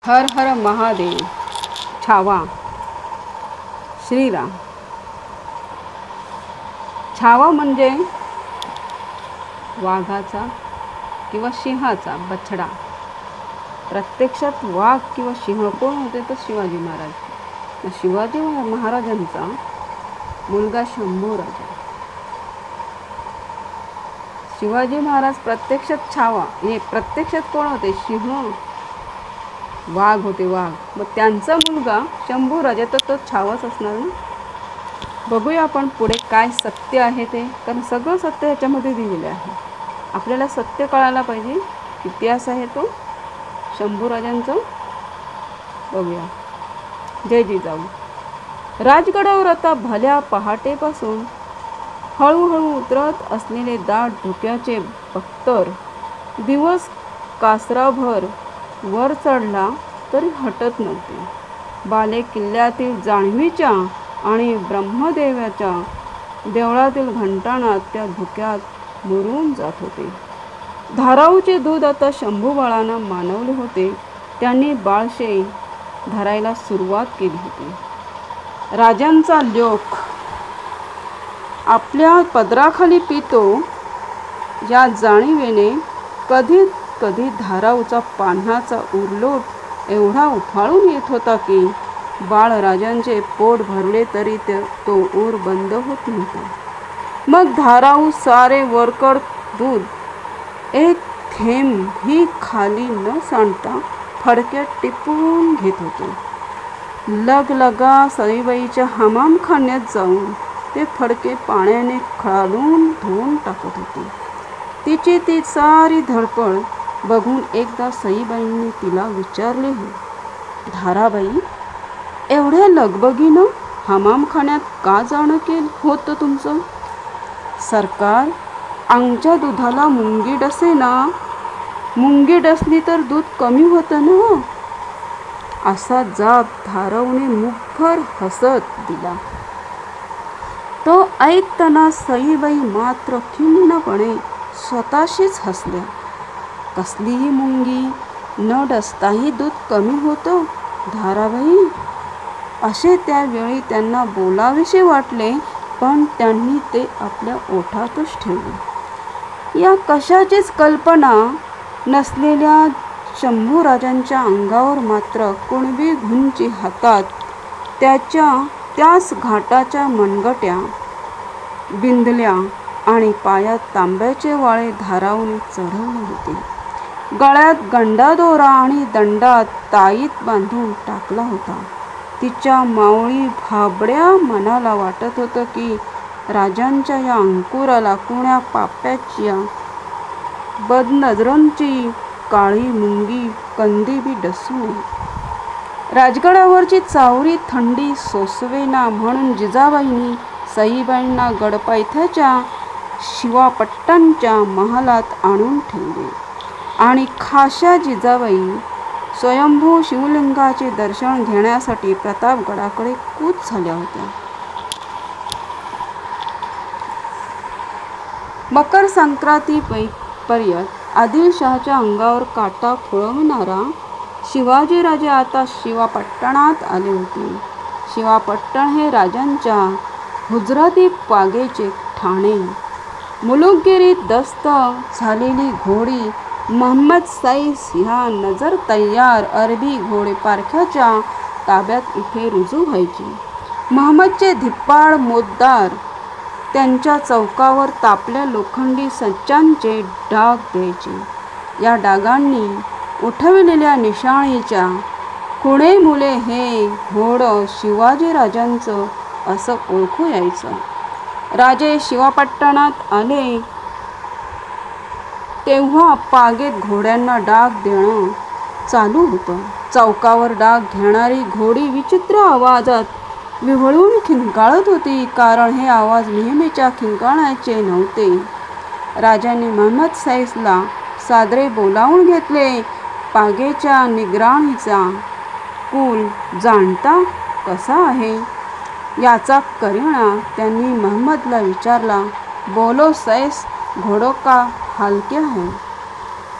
हर हर महादेव. छावा. श्रीराम. छावा म्हणजे वाघाचा किंवा सिंहाचा बछडा. प्रत्यक्षात वाघ किंवा सिंह कोण होते तर शिवाजी महाराज. शिवाजी महाराजांचा मुलगा शंभूराजा. शिवाजी महाराज प्रत्यक्षात छावा, हे प्रत्यक्षात कोण होते? सिंह, वाघ होते, वाघ. मग त्यांचा मुलगा शंभूराजा, तर तो छावाच असणार ना. बघूया आपण पुढे काय सत्य आहे ते, कारण सगळं सत्य ह्याच्यामध्ये दिलेलं आहे. आपल्याला सत्य कळायला पाहिजे. इतिहास आहे तो शंभूराजांचा. बघूया. जय जिजाऊ. राजगडावर आता भल्या पहाटेपासून हळूहळू उतरत असलेले दाट धुक्याचे बख्तर दिवस कासराभर वर चढला तरी हटत नव्हते. बाले किल्ल्यातील जान्हवीच्या आणि ब्रह्मदेवाच्या देवळातील घंटानाद त्या धुक्यात मुरून जात होते. धाराऊचे दूध आता शंभूबाळानं मानवले होते. त्यांनी बाळशे धरायला सुरुवात केली होती. राजांचा लोक आपल्या पदराखाली पितो या जाणीवेने कधी कधी धाराऊचा पान्हाचा उरलोट एवढा उफाळून येत होता की बाळराजांचे पोट भरले तरी तो ऊर बंद होत नव्हता. मग धाराऊ सारे वरकड दूध एक थेंब ही खाली न सांडता फडक्यात टिपून घेत होते. लगलगा सईबाईच्या हमामखान्यात जाऊन ते फडके पाण्याने खळाळून धुवून टाकत होते. तिची ती सारी धडपड बघून एकदा सईबाईंनी तिला विचारले, धाराबाई, एवढ्या लगबगीनं हमामखान्यात का जाणं होतं तुमचं? सरकार, आमच्या दुधाला मुंगी डसे ना. मुंगी डसली तर दूध कमी होतं ना. असा जाब धाराऊने मुखभर हसत दिला. तो ऐकताना सईबाई मात्र खिन्नपणे स्वतःशीच हसल्या. कसलीही मुंगी न डसताही दूध कमी होतं, धाराबाई? असे त्यावेळी त्यांना बोलावेसे वाटले, पण त्यांनी ते आपल्या ओठातच ठेवले. या कशाचीच कल्पना नसलेल्या शंभूराजांच्या अंगावर मात्र कुणबी घुंची हातात त्याच घाटाच्या मनगट्या बिंदल्या आणि पायात तांब्याचे वाळे धाराऊने चढवले होते. गळ्यात गंडादोरा आणि दंडात ताईत बांधून टाकला होता. तिच्या मावळी भाबड्या मनाला वाटत होतं की राजांच्या या अंकुराला कुण्या पाप्याच्या बदनजरांची काळी मुंगी कंदीबी डसू नये. राजगडावरची चावरी थंडी सोसवेना म्हणून जिजाबाईंनी सईबाईंना गडपायथ्याच्या शिवापट्टांच्या महालात आणून ठेवले आणि खाशा जिजाबाई स्वयंभू शिवलिंगाचे दर्शन घेण्यासाठी प्रतापगडाकडे कूच झाल्या होत्या. मकर संक्रांतीपर्यंत आदिलशहाच्या अंगावर काटा खुळवणारा शिवाजीराजे आता शिवापट्टणात आले होते. शिवापट्टण हे राजांच्या हुजराती पागेचे ठाणे. मुलुकगिरीत दस्त झालेली घोडी महम्मद सैस ह्या नजर तय्यार अरबी घोडेपारख्याच्या ताब्यात इथे रुजू व्हायची. महम्मदचे धिप्पाड मोद्दार त्यांच्या चौकावर तापल्या लोखंडी सज्जांचे डाग द्यायचे. या डागांनी उठविलेल्या निशाणीच्या कुणे मुले हे घोडं शिवाजीराजांचं असं ओळखू यायचं. राजे शिवापट्टणात आले तेव्हा पागेत घोड्यांना डाग देणं चालू होतं. चौकावर डाग घेणारी घोडी विचित्र आवाजात विव्हळून खिंकाळत होती, कारण हे आवाज नेहमीच्या खिंकाळण्याचे नव्हते. राजांनी महम्मद सैसला सादरे बोलावून घेतले. पागेच्या निगराणीचा कुल जाणता कसा आहे याचा करिणा त्यांनी महम्मदला विचारला. बोलो सैस, घोड़ों का हाल क्या है?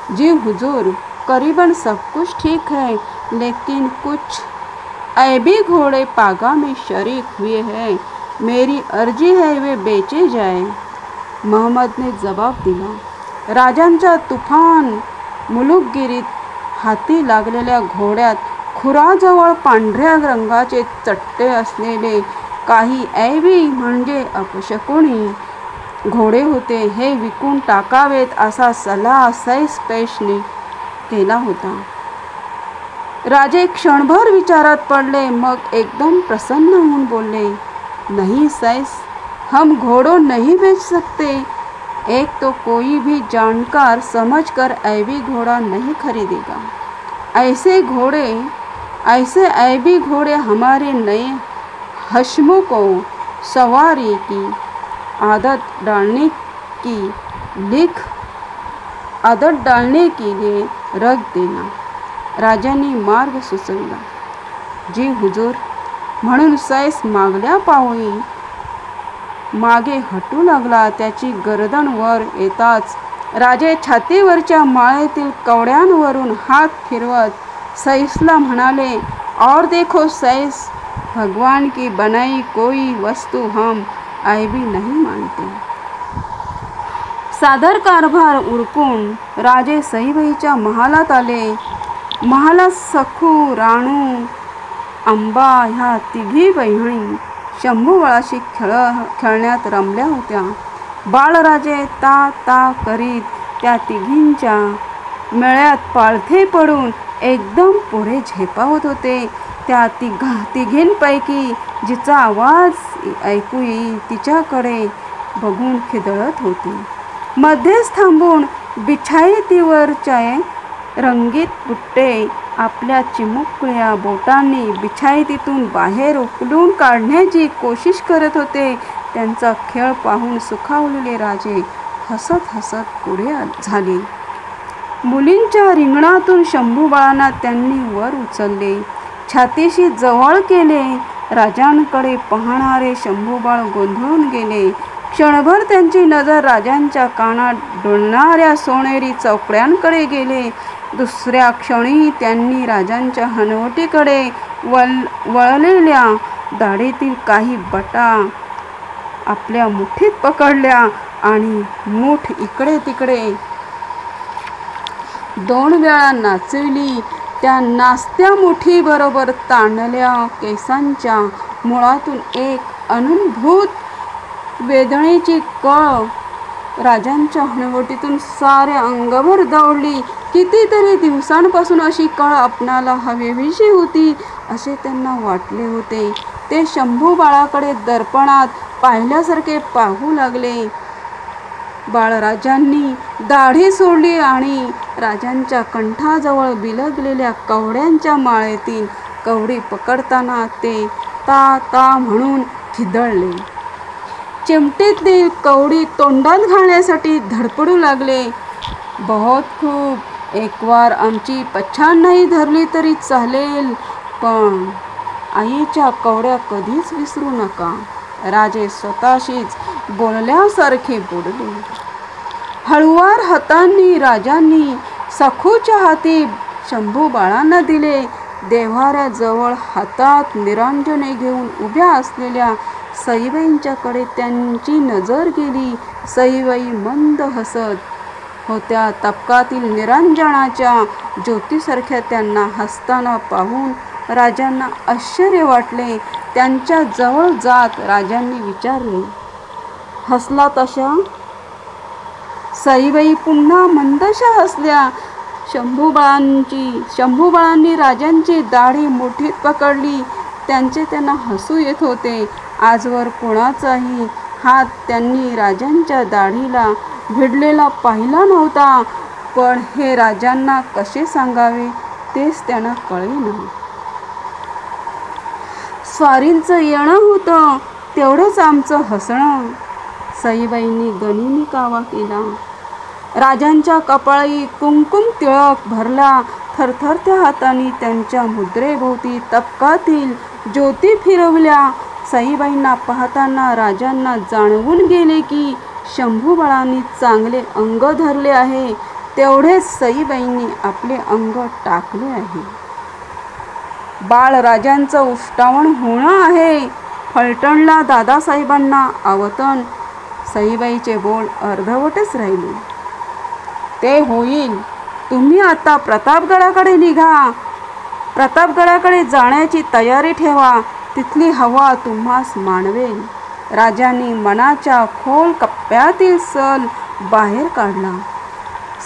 जी हुजूर, करीबन सब कुछ ठीक है, लेकिन कुछ ऐबी घोड़े पागा में शरीक हुए हैं, मेरी अर्जी है वे बेचे जाए। महम्मदने जबाब दिला। राजांच्या तुफान मुलुकगिरीत हाती लागलेल्या घोड्यात खुराजवळ पांढऱ्या रंगाचे चट्टे असलेले काही ऐबी म्हणजे अपशकुनी घोडे होते, हे विकून टाकावेत असा सल्ला सैस पेशने केला होता। राजे क्षणभर विचारात पडले, मग एकदम प्रसन्न होऊन बोलले, नहीं सैस, हम घोड़ों नहीं बेच सकते। एक तो कोई भी जानकार समझकर ऐबी घोड़ा नहीं खरीदेगा। ऐसे ऐबी घोड़े हमारे नए हश्मों को सवारी की आदत डालने के लिए रख देना। राजांनी मार्ग सुचविला। जी हुजूर, म्हणून सैस मागल्या पाऊली मागे हटू लागला। त्याची गर्दन वर येताच राजे छातीवरच्या माळेतील कवड्यांवरून हात फिरवत सैसला म्हणाले, और देखो सैस, भगवान की बनाई कोई वस्तू हम ऐबी नहीं मानते। सादर कारभार उरकून राजे सईबाईच्या महालात आले। महालात सखू, राणू, अंबा ह्या तिघी बहिणी शंभूबळाशी खेळण्यात रमल्या होत्या। बाळराजे ता ता करीत त्या तिघींच्या मेळ्यात पाळथे पडून एकदम पुढे झेपावत होते। त्या तिघींपैकी जिचा आवाज ऐकू येई तिच्याकडे बघून खिदळत होते। मध्येच थांबून बिछाईतीवरचे रंगीत बुट्टे आपल्या चिमुकल्या बोटांनी बिछाईतीतून बाहेर उकलून काढण्याची कोशिश करत होते। त्यांचा खेळ पाहून सुखावलेले राजे हसत हसत पुढे झाले। मुलींच्या रिंगणातून शंभूबाळांना त्यांनी वर उचलले, छातीशी जवळ केले। राजांकडे पाहणारे शंभूबाळ गोंधळून गेले। क्षणभर त्यांची नजर राजांच्या कानात डोलणाऱ्या सोनेरी चौकड्यांकडे गेले। दुसऱ्या क्षणी त्यांनी राजांच्या हनवटीकडे वळलेल्या दाढीतील काही बटा आपल्या मुठीत पकडल्या आणि मूठ इकडे तिकडे 2 वेळा नाचविली। त्या नाचत्या मुठीबरोबर ताणलेल्या केसांच्या मुळातून एक अनुभूत वेदनेची कळ राजांच्या हनवटीतून साऱ्या अंगभर दौडली। कितीतरी दिवसांपासून अशी कळ आपणाला हवीशी होती असे त्यांना वाटले होते। ते शंभूबाळाकडे दर्पणात पाहिल्यासारखे पाहू लागले। बाळराजांनी दाढी सोडली आणि राजांच्या कंठाजवळ बिलगलेल्या कवड्यांच्या माळेतील कवडी पकडताना ते ता ता म्हणून खिदळले। चिमटीतली कवडी तोंडात घालण्यासाठी धडपडू लागले। बहुत खूप, एक वार आमची पछाण नाही धरली तरी चालेल, पण आईच्या कवड्या कधीच विसरू नका। राजे स्वतःशीच बोलल्यासारखे बोलले। हळुवार हातांनी राजांनी सखूच्या हाती शंभूबाळांना दिले। देव्हाऱ्याजवळ हातात निरांजने घेऊन उभ्या असलेल्या सईबाईंच्याकडे त्यांची नजर गेली। सईबाई मंद हसत होत्या। तबकातील निरांजनाच्या ज्योतीसारख्या त्यांना हसताना पाहून राजांना आश्चर्य वाटले। त्यांच्या जवळ जात राजांनी विचारले, हसला तशा? सईबाई पुन्हा मंदशा हसल्या। शंभूबाळांनी राजांची दाढी मुठीत पकडली। त्यांना हसू येत होते। आजवर कोणाचाही हात त्यांनी राजांच्या दाढीला भिडलेला पाहिला नव्हता, पण हे राजांना कसे सांगावे तेच त्यांना कळेना। स्वारींचं येणं होतं तेवढंच आमचं हसणं। सईबाईंनी गनिमी कावा केला। राजांच्या कपाळी कुंकुम तिळक भरला। थरथरत्या हातांनी त्यांच्या मुद्रेभोवती तबकातील ज्योती फिरवल्या। सईबाईंना पाहताना राजांना जाणवून गेले की शंभूबाळांनी चांगले अंग धरले आहे, तेवढेच सईबाईंनी आपले अंग टाकले आहे। बाळराजांचं उष्टावण होणं आहे. फलटणला दादासाहेबांना आवतण. सईबाईचे बोल अर्धवटच राहिले. ते होईल. तुम्ही आता प्रतापगडाकडे निघा. प्रतापगडाकडे जाण्याची तयारी ठेवा. तिथली हवा तुम्हास मानवेल. राजांनी मनाच्या खोल कप्प्यातील सल बाहेर काढला.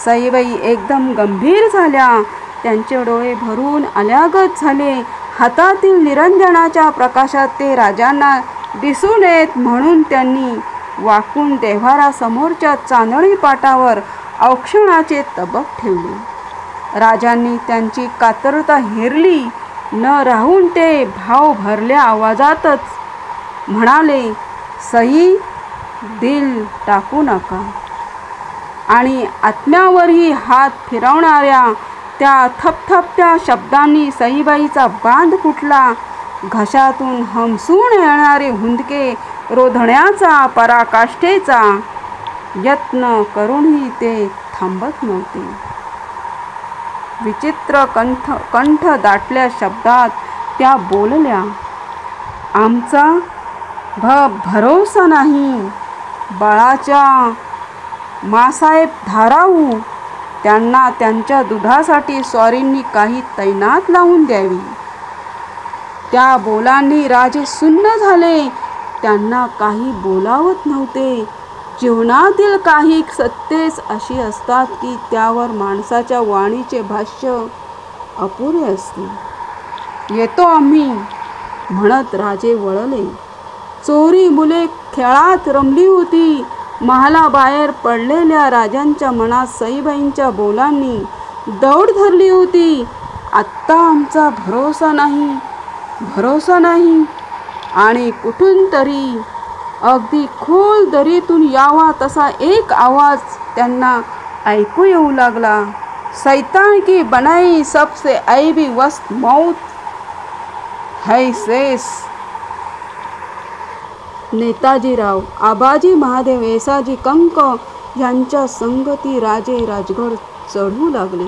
सईबाई एकदम गंभीर झाल्या. त्यांचे डोळे भरून आल्यागत झाले. हातातील निरंजनाच्या प्रकाशात ते राजांना दिसू नयेत म्हणून त्यांनी वाकून देव्हारासमोरच्या चांदणी पाटावर औक्षणाचे तबक ठेवले. राजांनी त्यांची कातरता हेरली न राहून ते भाव भरल्या आवाजातच म्हणाले, सई, दिल टाकू नका. आणि आत्म्यावरही हात फिरवणाऱ्या त्या थपथपत्या शब्दांनी सईबाईचा बांध फुटला. घशातून हमसून येणारे हुंदके रोधण्याचा पराकाष्ठेचा यत्न करूनही ते थांबत नव्हते. विचित्र कंठ दाटल्या शब्दात त्या बोलल्या, आमचा भरोसा नाही. बाळाच्या मासाहेब धाराऊ. त्यांना त्यांच्या दुधासाठी स्वारींनी काही तैनात लावून द्यावी. त्या बोलांनी राजे सुन्न झाले. त्यांना काही बोलावत नव्हते. जीवनातील काही सत्तेच अशी असतात की त्यावर माणसाच्या वाणीचे भाष्य अपुरे असते. येतो आम्ही म्हणत राजे वळले. चोरी मुले खेळात रमली होती. महालाबाहेर पडलेल्या राजांच्या मनात सईबाईंच्या बोलांनी दौड धरली होती. आत्ता आमचा भरोसा नाही. आणि कुठून तरी अगदी खोल दरीतून यावा तसा एक आवाज त्यांना ऐकू येऊ लागला, सैतान की बनाई सबसे ऐबी वस्त मौत है शेष. नेताजीराव, आबाजी महादेव, येसाजी कंक यांच्या संगती राजे राजगड चढू लागले.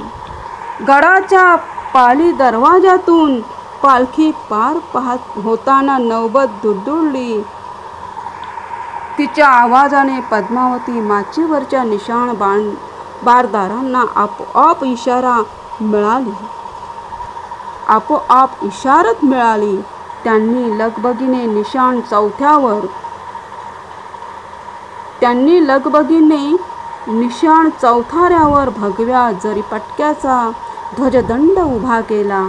गडाच्या पाली दरवाजातून पालखी पार पाहत होताना नौबत दुडदुडली. तिच्या आवाजाने पद्मावती माचीवरच्या निशाण बारदारांना आपोआप इशारत मिळाली. त्यांनी लगबगीने निशाण चौथाऱ्यावर भगव्या जरीपटक्याचा ध्वजदंड उभा केला.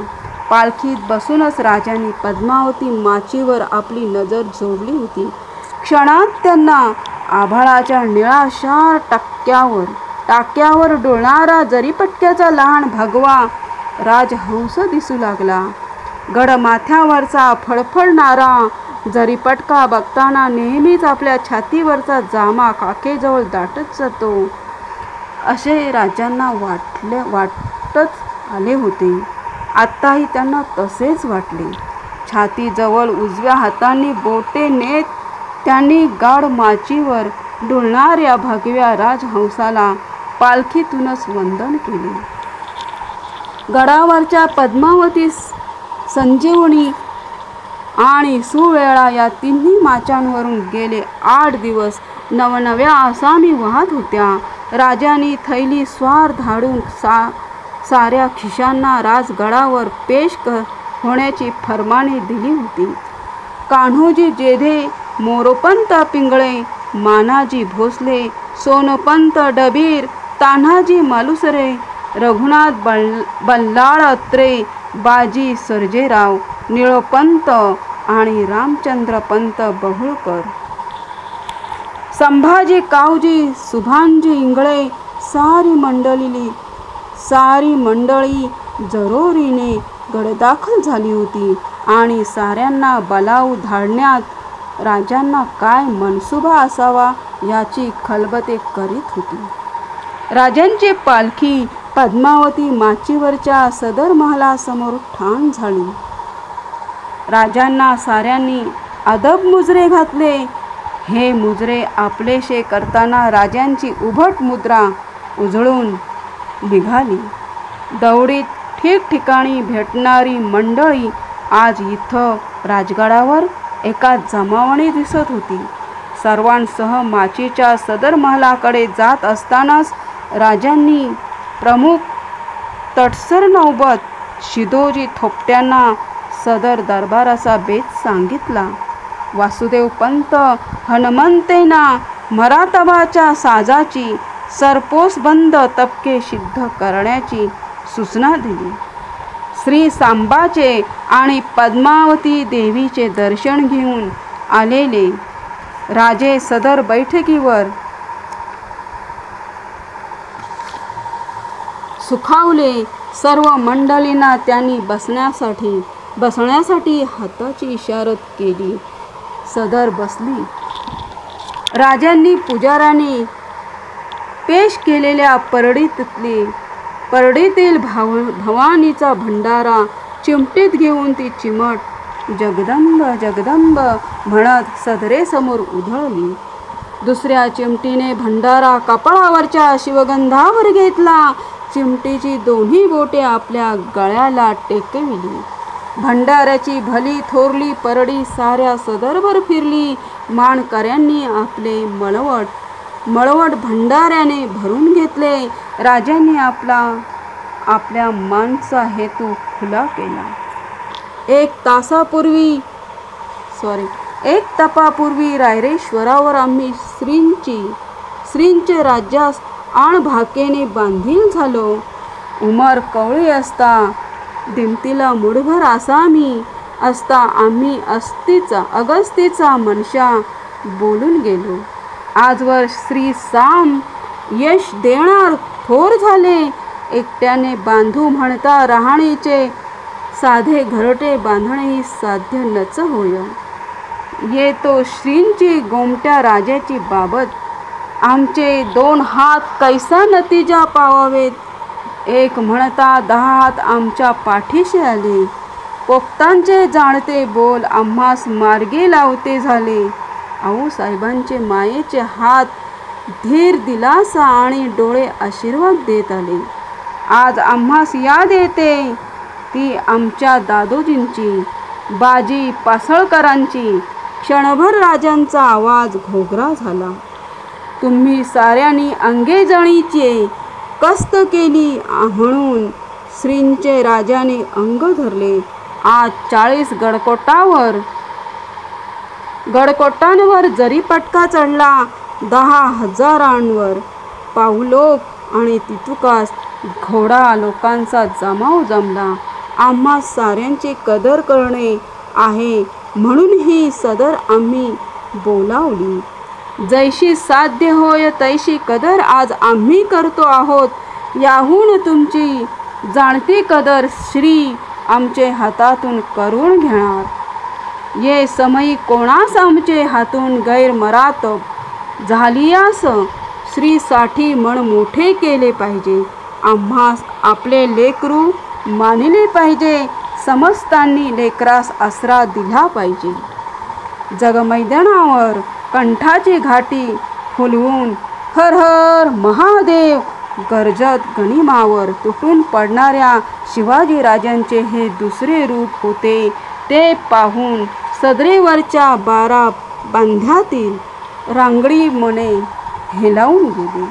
पालखीत बसूनच राजांनी पद्मावती माचीवर आपली नजर जोडली होती. क्षणात त्यांना आभाळाच्या निळाशार टाक्यावर डोलणारा जरीपटक्याचा लहान भगवा राजहंस दिसू लागला. गडमाथ्यावरचा फडफडणारा जरीपटका बघताना नेहमीच आपल्या छातीवरचा जामा काखेजवळ दाटत जातो असे राजांना वाटत आले होते. आत्ताही त्यांना तसेच वाटले. छातीजवळ उजव्या हाताने बोटे नेत त्यांनी गाढ माचीवर डोलणाऱ्या भगव्या राजहंसाला पालखीतूनच वंदन केले. गडावरच्या पद्मावती, संजीवनी आणि सुवेळा या तिन्ही माचांवरून गेले 8 दिवस नवनव्या आसामी वाहत होत्या. राजांनी थैली स्वार धाडून साऱ्या खिशांना राजगडावर पेश होण्याची फरमाने दिली होती. कान्होजी जेधे, मोरोपंत पिंगळे, मानाजी भोसले, सोनोपंत डबीर, तान्हाजी मालुसरे, रघुनाथ बल्लाळ अत्रे, बाजी सर्जेराव, निळोपंत आणि रामचंद्रपंत बहुळकर, संभाजी कावजी, सुभानजी इंगळे, सारी मंडळी जरोरीने गडदाखल झाली होती. आणि साऱ्यांना बलाऊ धाडण्यात राजांना काय मनसुबा असावा याची खलबते करीत होती. राजांची पालखी पद्मावती माचीवरच्या सदर महालासमोर ठाण झाली. राजांना साऱ्यांनी अदब मुजरे घातले. हे मुजरे आपलेशे करताना राजांची उभट मुद्रा उजळून निघाली. दौडीत ठिकठिकाणी भेटणारी मंडळी आज इथं राजगडावर एका जमावणी दिसत होती. सर्वांसह माचीच्या सदर महालाकडे जात असतानाच राजांनी प्रमुख तटसर नौबत शिदोजी थोपट्यांना सदर दरबाराचा बेत सांगितला. वासुदेव पंत हनुमंतेना मरातबाच्या साजाची सरपोसबंद तपके सिद्ध करण्याची सूचना दिली. श्री सांबाचे आणि पद्मावती देवीचे दर्शन घेऊन आलेले राजे सदर बैठकीवर सुखावले. सर्व मंडळींना त्यांनी बसण्यासाठी हाताची इशारत केली. सदर बसली. राजांनी पुजाऱ्यांनी पेश केलेल्या परडीतील भवानीचा भंडारा चिमटीत घेऊन ती चिमट जगदंब जगदंब म्हणत सदरेसमोर उधळली. दुसऱ्या चिमटीने भंडारा कपाळावरच्या शिवगंधावर घेतला. चिमटीची दोन्ही बोटे आपल्या गळ्याला टेकविली. भंडाऱ्याची भली थोरली परडी साऱ्या सदरभर फिरली. मानकऱ्यांनी आपले मळवट भंडाऱ्याने भरून घेतले. राजांनी आपल्या मानचा हेतू खुला केला. एक तपापूर्वी रायरेश्वरावर आम्ही श्रींचे राज्यास आणभाकेने बांधील झालो. उमर कवळी असता दिमतीला मुठभर आसामी असता आम्ही अगस्तीचा मनशा बोलून गेलो. आजवर श्री साम यश देणार थोर झाले. एकट्याने बांधू म्हणता राहणीचे साधे घरटे बांधणेही साध्य नच होय. येतो श्रींची गोमट्या राजाची बाबत आमचे 2 हात कैसा नतीजा पावावेत. एक म्हणता 10 हात आमच्या पाठीशी आले. पोपटांचे जाणते बोल आम्हास मार्गी लावते झाले. आऊसाहेबांचे मायेचे हात धीर दिलासा आणि डोळे आशीर्वाद देत आले. आज आम्हास याद येते ती आमच्या दादोजींची, बाजी पासळकरांची. क्षणभर राजांचा आवाज घोगरा झाला. तुम्ही साऱ्यांनी अंगेजणीचे कस्त केली म्हणून श्रींचे राजाने अंग धरले. आज 40 गडकोटांवर जरी पटका चढला 10,000 पाऊलोक आणि तितुकास घोडा लोकांचा जमाव जमला. आम्हा साऱ्यांची कदर करणे आहे म्हणून ही सदर आम्ही बोलावली. जैशी साध्य होय तैशी कदर आज आम्ही करतो आहोत. याहून तुमची जाणती कदर श्री आमचे हातातून करून घेणार. ये समयी कोणास आमचे हातून गैरमरातब झालियास श्रीसाठी मन मोठे केले पाहिजे. आम्हास आपले लेकरू मानिले पाहिजे. समस्तांनी लेकरास आसरा दिला पाहिजे. जगमैदानावर कंठाची घाटी फुलवून हर हर महादेव गर्जत गनिमावर तुटून पडणाऱ्या शिवाजीराजांचे हे दुसरे रूप होते. ते पाहून सदरेवरच्या 12 बांध्यातील रांगडी मने हेलावून गेली.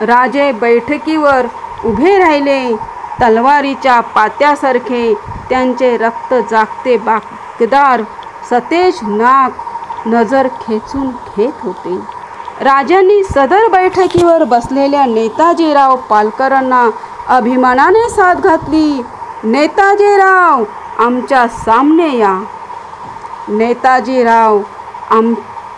राजे बैठकीवर उभे राहिले. तलवारीच्या पात्यासारखे त्यांचे रक्त जागते बाकदार सतेज नाक नजर खेचून घेत होते. राजांनी सदर बैठकीवर बसलेल्या नेताजीराव पालकरांना अभिमानाने साद घातली. नेताजीराव आमच्या सामने या. नेताजीराव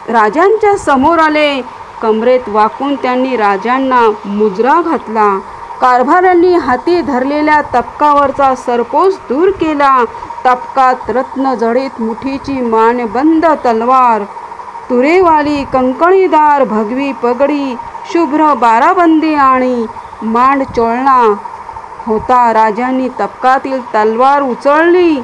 राजांच्या समोर आले. कमरेत वाकून त्यांनी राजांना मुजरा घातला. कारभाऱ्यांनी हाती धरलेल्या तपकावरचा सरपोस दूर केला. तपकात रत्नजडित मुठीची मानबंद तलवार, तुरेवाली कंकणीदार भगवी पगडी, शुभ्र बाराबंदी आणि मांड चोळणा होता. राजांनी तपकातील तलवार उचलली.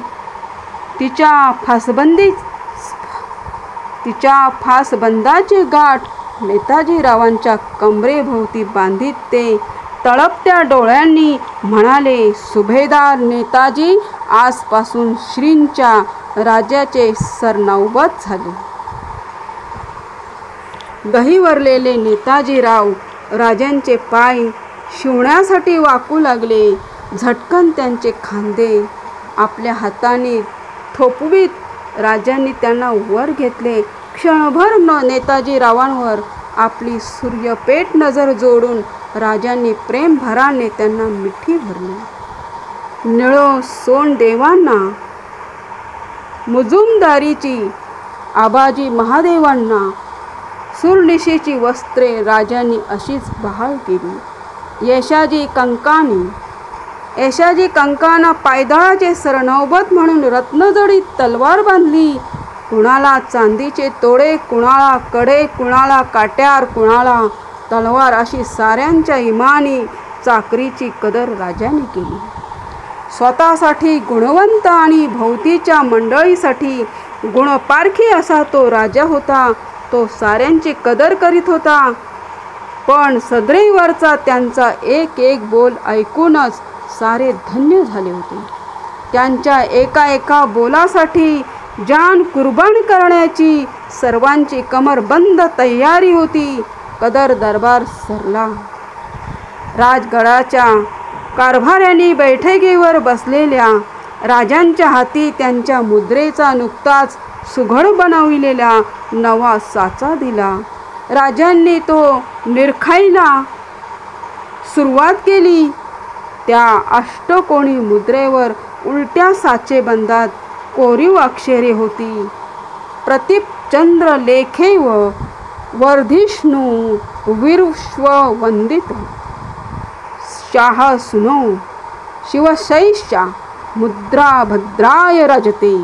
तिच्या फासबंदाची गाठ नेताजीरावांच्या कमरेभोवती बांधित ते तळपत्या डोळ्यांनी म्हणाले, सुभेदार नेताजी, आजपासून श्रींच्या राज्याचे सरनौबत झाले. गहिवरलेले नेताजीराव राजांचे पाय शिवण्यासाठी वाकू लागले. झटकन त्यांचे खांदे आपल्या हाताने थोपवीत राजांनी त्यांना वर घेतले. क्षणभर नेताजीरावांवर आपली सूर्यपेठ नजर जोडून राजांनी प्रेमभराने त्यांना मिठी भरली. निळो सोंडेवांना, मुजुमदारीची आबाजी महादेवांना, सुरनिशीची वस्त्रे राजांनी अशीच बहाल केली. येशाजी कंकाना पायदळाचे सरनौबत म्हणून रत्नजडीत तलवार बांधली. कुणाला चांदीचे तोडे, कुणाला कडे, कुणाला काट्यार, कुणाला तलवार, अशी साऱ्यांच्या इमानी चाकरीची कदर राजाने केली. स्वतःसाठी गुणवंत आणि भोवतीच्या मंडळीसाठी गुणपारखी असा तो राजा होता. तो साऱ्यांची कदर करीत होता. पण सदरेवरचा त्यांचा एक एक बोल ऐकूनच सारे धन्य झाले होते. त्यांच्या एका एका बोलासाठी जान कुर्बान करण्याची सर्वांची कमरबंद तयारी होती. कदर दरबार सरला. राजगडाच्या कारभाऱ्यांनी बैठकीवर बसलेल्या राजांच्या हाती त्यांच्या मुद्रेचा नुकताच सुघड बनविलेला नवा साचा दिला. राजांनी तो निरखायला सुरुवात केली. त्या अष्टकोनी मुद्रेवर उलट्या साचेबंदात कोरीव अक्षरे होती. प्रतीपचंद्र लेखैव वर्धिष्णू विश्ववंदित शाह सुनो शिवशैषा मुद्रा भद्राय रजते.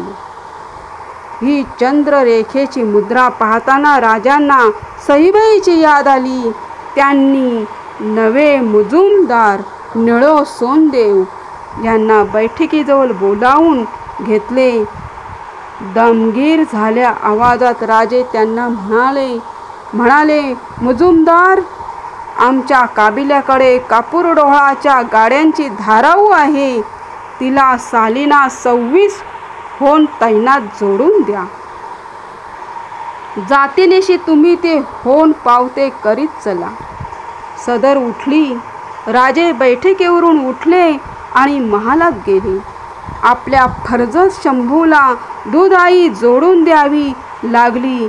ही चंद्ररेखेची मुद्रा पाहताना राजांना सईबाईची याद आली. त्यांनी नवे मुजुमदार निळो सोनदेव यांना बैठकीजवळ बोलावून घेतले. दमगीर झाल्या आवाजात राजे त्यांना म्हणाले, मुजुमदार, आमच्या काबिल्याकडे कापूरडोहाच्या गाड्यांची धाराऊ आहे. तिला सालिना 26 होऊन तैनात जोडून द्या. जातीनिशी तुम्ही ते होऊन पावते करीत चला. सदर उठली. राजे बैठकीवरून उठले आणि महालात गेले. आपल्या फर्जत शंभूला दूधाई जोडून द्यावी लागली.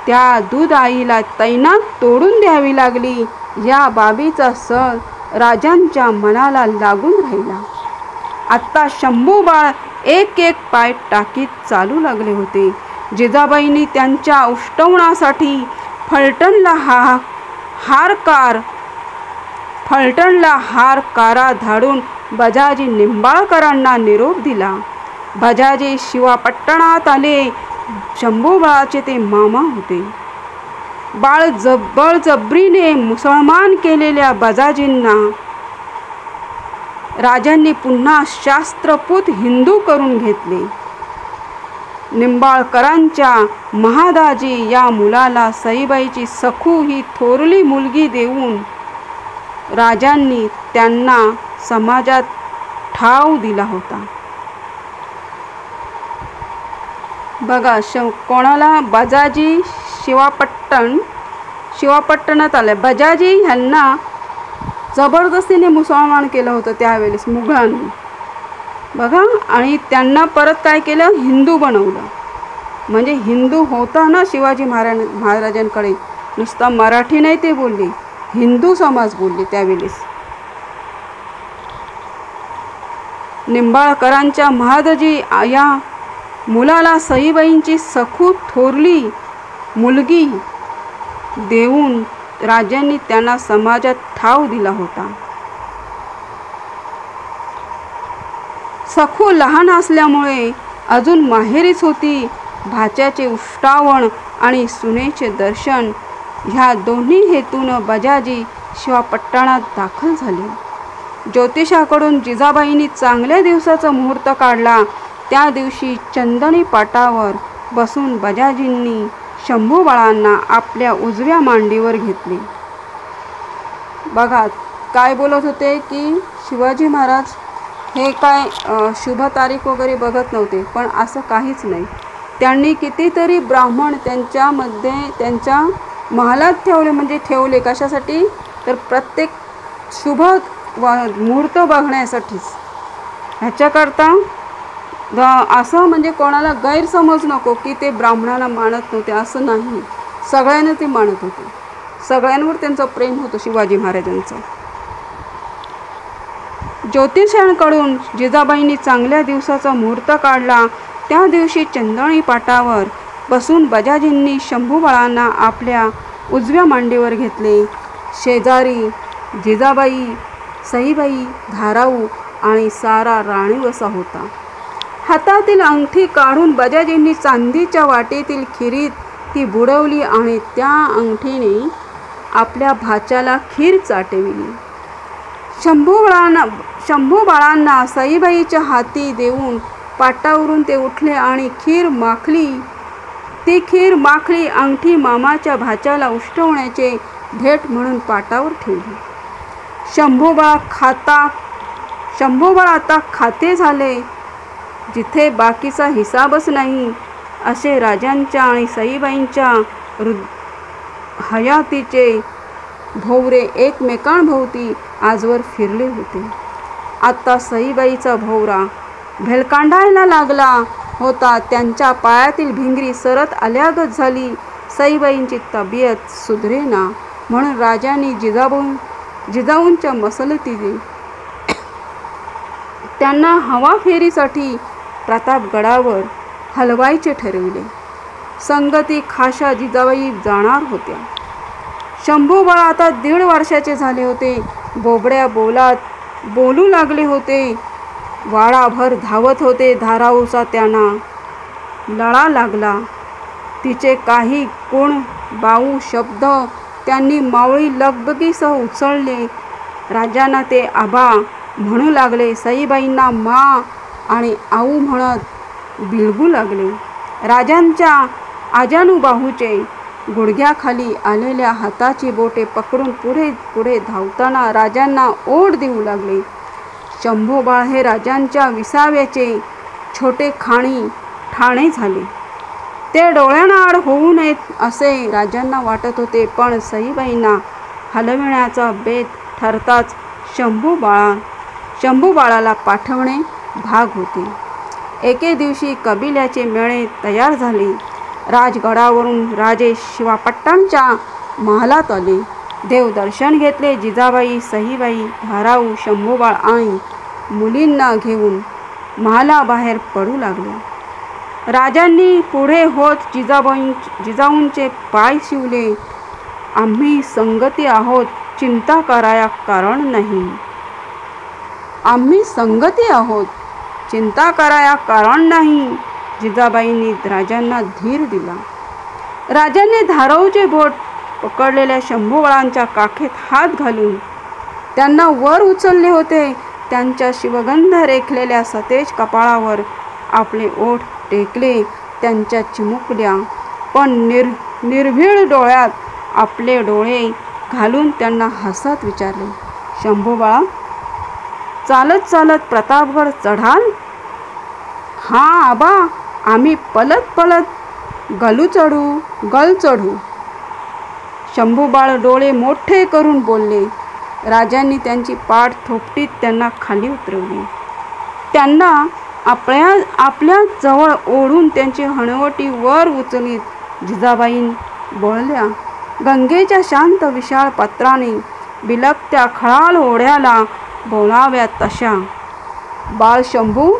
त्या दूधाईला तैनात तोडून द्यावी लागली. या बाबीचा सण राजांच्या मनाला लागून राहिला. आत्ता शंभूबाळ एक एक पाय टाकीत चालू लागले होते. जिजाबाईंनी त्यांच्या उष्टवणासाठी फलटणला हार कारा धाडून बजाजी निंबाळकरांना निरोप दिला. बजाजी शिवापट्टणात आले. शंभूबाळाचे ते मामा होते. बळजबरीने मुसलमान केलेल्या बजाजींना राजांनी पुन्हा शास्त्रपूत हिंदू करून घेतले. निंबाळकरांच्या महादाजी या मुलाला सईबाईची सखू ही थोरली मुलगी देऊन राजांनी त्यांना समाजात ठाव दिला होता. बघा, कोणाला? बजाजी शिवापट्टणात आले. बजाजी ह्यांना जबरदस्तीने मुसलमान केलं होतं त्यावेळेस मुघलांनी. बघा, आणि त्यांना परत काय केलं? हिंदू बनवलं. म्हणजे हिंदू होता ना शिवाजी महाराजांकडे. नुसता मराठी नाही ते बोलले, हिंदू समाज बोलले त्यावेळेस. निंबाळकरांच्या महादाजी या मुलाला सईबाईंची सखू थोरली मुलगी देऊन राजांनी त्यांना समाजात ठाव दिला होता. सखू लहान असल्यामुळे अजून माहेरीच होती. भाच्याचे उष्टावण आणि सुनेचे दर्शन ह्या दोन्ही हेतून बजाजी शिवापट्टणात दाखल झाले. ज्योतिषाकडून जिजाबाईंनी चांगल्या दिवसाचा मुहूर्त काढला. त्या दिवशी चंदनी पाटावर बसून बजाजींनी शंभू बाळांना आपल्या उजव्या मांडीवर घेतले. बघा काय बोलत होते की शिवाजी महाराज हे काय शुभ तारीख वगैरे बघत नव्हते, पण असं काहीच नाही. त्यांनी कितीतरी ब्राह्मण त्यांच्यामध्ये त्यांच्या महालात ठेवले. म्हणजे ठेवले कशासाठी, तर प्रत्येक शुभ मुहूर्त बघण्यासाठीच. ह्याच्याकरता असं म्हणजे कोणाला गैरसमज नको की ते ब्राह्मणाला मानत नव्हते, असं नाही. सगळ्यांना ते मानत होते, सगळ्यांवर त्यांचं प्रेम होतं शिवाजी महाराजांचं. ज्योतिषांकडून जिजाबाईंनी चांगल्या दिवसाचा मुहूर्त काढला. त्या दिवशी चंदणी पाटावर बसून बजाजींनी शंभू बाळांना आपल्या उजव्या मांडीवर घेतले. शेजारी जिजाबाई, सईबाई, धाराऊ आणि सारा राणीवसा होता. हातातील अंगठी काढून बजाजींनी चांदीच्या वाटेतील खिरीत ती बुडवली आणि त्या अंगठीने आपल्या भाच्याला खीर चाटविली. शंभू बाळांना सईबाईच्या हाती देऊन पाटावरून ते उठले आणि ती खीर माखली अंगठी मामाच्या भाच्याला उष्टवण्याचे भेट म्हणून पाटावर ठेवली. शंभूबाळ आता खाते झाले, जिथे बाकीचा हिसाबच नाही, असे राजांच्या आणि सईबाईंच्या हयातीचे भोवरे एकमेकांभोवती आजवर फिरले होते. आता सईबाईचा भोवरा भेलकांडायला लागला होता. त्यांच्या पायातील भिंगरी सरत आल्यागत झाली. सईबाईंची तब्येत सुधरेना म्हणून राजांनी जिजाऊंच्या मसलतीने त्यांना हवा फेरीसाठी प्रतापगडावर हलवायचे ठरविले. संगती खाशा जिजाबाई जाणार होत्या. शंभूबाळ आता 1.5 वर्षाचे झाले होते. बोबड्या बोलू लागले होते. वाडाभर धावत होते. धाराऊचा त्यांना लळा लागला. तिचे काही गुण बाऊ शब्द त्यांनी मावळी लगबगीसह उचलले. राजांना ते आबा म्हणू लागले. सईबाईंना मा आणि आऊ म्हणत बिलगू लागले. राजांच्या आजानुबाहूचे गुडघ्याखाली आलेल्या हाताची बोटे पकडून पुढे पुढे धावताना राजांना ओढ देऊ लागले. शंभूबाळ हे राजांच्या विसाव्याचे छोटे ठाणे झाले. ते डोळ्यांआड होऊ नयेत असे राजांना वाटत होते, पण सईबाईंना हलविण्याचा बेत ठरताच शंभूबाळाला पाठवणे भाग होते. एके दिवशी कबिल्याचे मेळे तयार झाले. राजगडावरून राजे शिवापट्टांच्या महालात आले. देवदर्शन घेतले. जिजाबाई, सईबाई, धाराऊ, शंभूबाळ आणि मुलींना घेऊन महालाबाहेर पडू लागले. राजांनी पुढे होत जिजाऊंचे पाय शिवले. आम्ही संगती आहोत, चिंता कराया कारण नाही. आम्ही संगती आहोत, चिंता कराया कारण नाही. जिजाबाईंनी राजांना धीर दिला. राजांनी धाराऊचे बोट पकडलेल्या शंभूबाळांच्या काखेत हात घालून त्यांना वर उचलले होते. त्यांच्या शिवगंध रेखलेल्या सतेज कपाळावर आपले ओठ टेकले. त्यांच्या चिमुकल्या पण निर्भीड डोळ्यात आपले डोळे घालून त्यांना हसत विचारले, शंभूबाळा, चालत चालत प्रतापगड चढाल? हां आबा, आम्ही पलत पलत गल चढू. शंभूबाळ डोळे मोठे करून बोलले. राजांनी त्यांची पाठ थोपटीत त्यांना खाली उतरवली. त्यांना आपल्या जवळ ओढून त्यांची हणवटी वर उचलीत जिजाबाई बोलल्या. गंगेच्या शांत विशाळ पात्राने बिलकत्या खळाळ ओढ्याला बोलाव्या तशा. बाळ शंभू,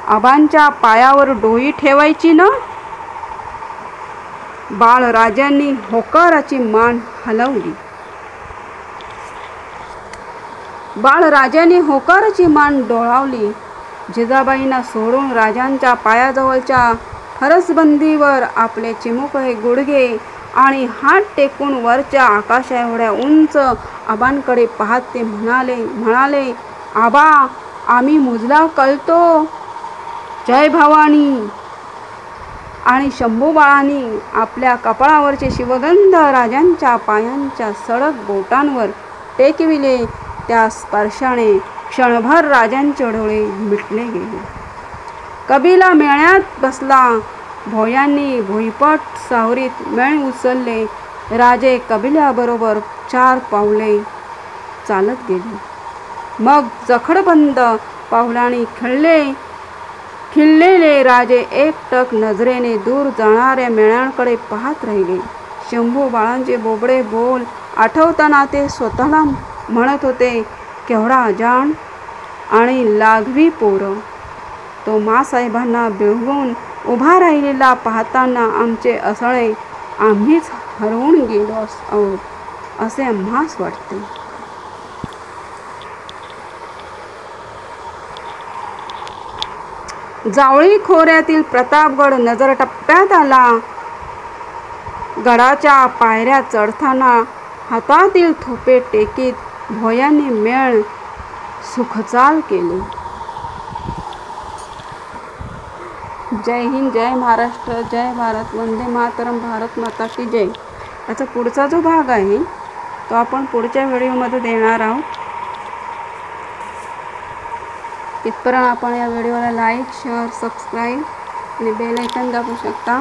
आबांच्या पायावर डोई ठेवायची ना? बाळ राजांनी होकाराची मान हलवली. बाळराजाने होकाराची मान डोलावली. जिजाबाईंना सोडून राजांच्या पायाजवळच्या फरसबंदीवर आपले चिमुकले गुडघे आणि हात टेकून वरच्या आकाशा एवढ्या उंच आबांकडे पाहत ते म्हणाले, आबा, आम्ही मुजला कळतो. जय भवानी. आणि शंभूबाळांनी आपल्या कपाळावरचे शिवगंध राजांच्या पायांच्या सडक बोटांवर टेकविले. त्या स्पर्शाने क्षणभर राजांचे डोळे मिटले गेले. कबिला मेळ्यात बसला. भोयांनी भुईपट सावरीत मेळ उचलले. राजे कबिल्याबरोबर 4 पावले चालत गेले. मग जखडबंद पावलांनी खिळलेले राजे एकटक नजरेने दूर जाणाऱ्या मेळ्यांकडे पाहत राहिले. शंभू बाळांचे बोबडे बोल आठवताना ते स्वतःला म्हणत होते, केवढा अजाण आणि लाघवी पोरं. तो माँसाहेबांना बिळगून उभा राहिलेला पाहताना आमचे असणे आम्हीच हरवून गेलो आहोत असे आम्हास वाटते. जावळी खोऱ्यातील प्रतापगड नजरटप्प्यात आला. गडाच्या पायऱ्या चढताना हातातील थोपे टेकीत भोयांनी मेळ सुखचाल केली. जय हिंद, जय महाराष्ट्र, जय भारत, वंदे मातरम, भारत माता की जय. याचा पुढचा जो भाग आहे तो आपण पुढच्या व्हिडिओमध्ये देणार आहोत. तिथपर्यंत आपण या व्हिडिओला लाईक, शेअर, सबस्क्राईब आणि बेल आयकॉन दाबू शकता.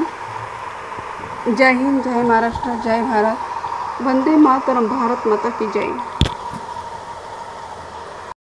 जय हिंद, जय महाराष्ट्र, जय भारत, वंदे मातरम, भारत माता की जय.